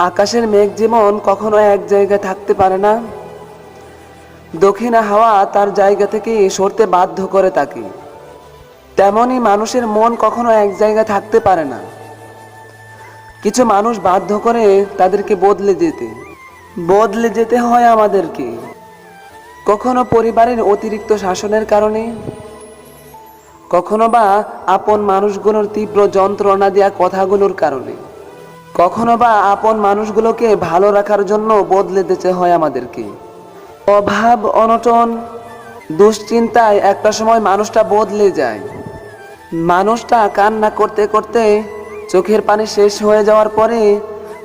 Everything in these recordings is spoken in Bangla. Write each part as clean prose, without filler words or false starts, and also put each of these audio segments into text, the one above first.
আকাশের মেঘ যেমন কখনো এক জায়গায় থাকতে পারে না, দক্ষিণা হাওয়া তার জায়গা থেকে সরতে বাধ্য করে তাকে, তেমনি মানুষের মন কখনো এক জায়গায় থাকতে পারে না। কিছু মানুষ বাধ্য করে তাদেরকে বদলে যেতে হয় আমাদেরকে। কখনো পরিবারের অতিরিক্ত শাসনের কারণে, কখনো বা আপন মানুষগুলোর তীব্র যন্ত্রণা দেওয়া কথাগুলোর কারণে, কখনো বা আপন মানুষগুলোকে ভালো রাখার জন্য বদলে যেতে হয় আমাদেরকে। অভাব, অনটন, দুশ্চিন্তায় একটা সময় মানুষটা বদলে যায়। মানুষটা কান্না করতে করতে চোখের পানি শেষ হয়ে যাওয়ার পরে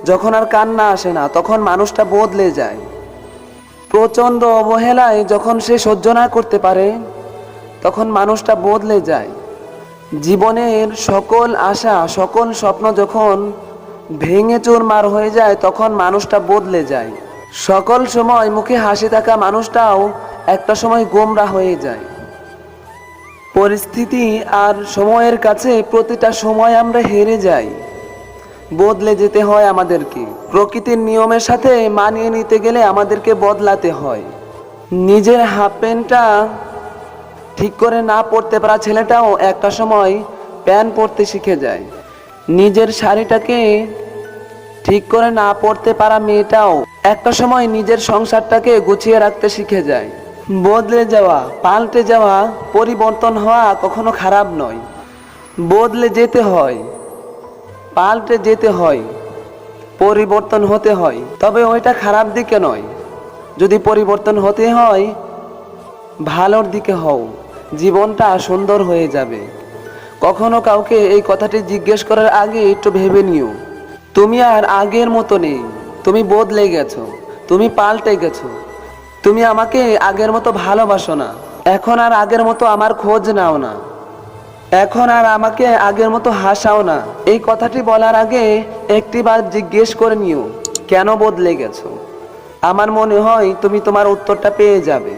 যখন আর কান্না আসে না, তখন মানুষটা বদলে যায়। প্রচণ্ড অবহেলায় যখন সে সহ্য না করতে পারে, তখন মানুষটা বদলে যায়। জীবনের সকল আশা, সকল স্বপ্ন যখন ভেঙে চুরমার হয়ে যায়, তখন মানুষটা বদলে যায়। সকল সময় মুখে হাসি থাকা মানুষটাও একটা সময় গোমরা হয়ে যায়। পরিস্থিতি আর সময়ের কাছে প্রতিটা সময় আমরা হেরে যাই। বদলে যেতে হয় আমাদেরকে। প্রকৃতির নিয়মের সাথে মানিয়ে নিতে গেলে আমাদেরকে বদলাতে হয়। নিজের হাফ প্যান্টটা ঠিক করে না পরতে পারা ছেলেটাও একটা সময় প্যান্ট পরতে শিখে যায়। নিজের শাড়িটাকে ঠিক করে না পরতে পারা মেয়েটাও একটা সময় নিজের সংসারটাকে গুছিয়ে রাখতে শিখে যায়। বদলে যাওয়া, পাল্টে যাওয়া, পরিবর্তন হওয়া কখনো খারাপ নয়। বদলে যেতে হয়, পাল্টে যেতে হয়, পরিবর্তন হতে হয়, তবে ওইটা খারাপ দিকে নয়। যদি পরিবর্তন হতে হয়, ভালোর দিকে হও, জীবনটা সুন্দর হয়ে যাবে। কখনো কাউকে এই কথাটি জিজ্ঞেস করার আগে একটু ভেবে নিও। তুমি আর আগের মতো নেই, তুমি বদলে গেছো, তুমি পাল্টে গেছো। তুমি আমাকে আগের মতো ভালোবাসো না, এখন আর আগের মতো আমার খোঁজ নাও না, এখন আর আমাকে আগের মতো হাসাও না। এই কথাটি বলার আগে একটিবার জিজ্ঞেস করে নিও, কেন বদলে গেছো? আমার মনে হয় তুমি তোমার উত্তরটা পেয়ে যাবে।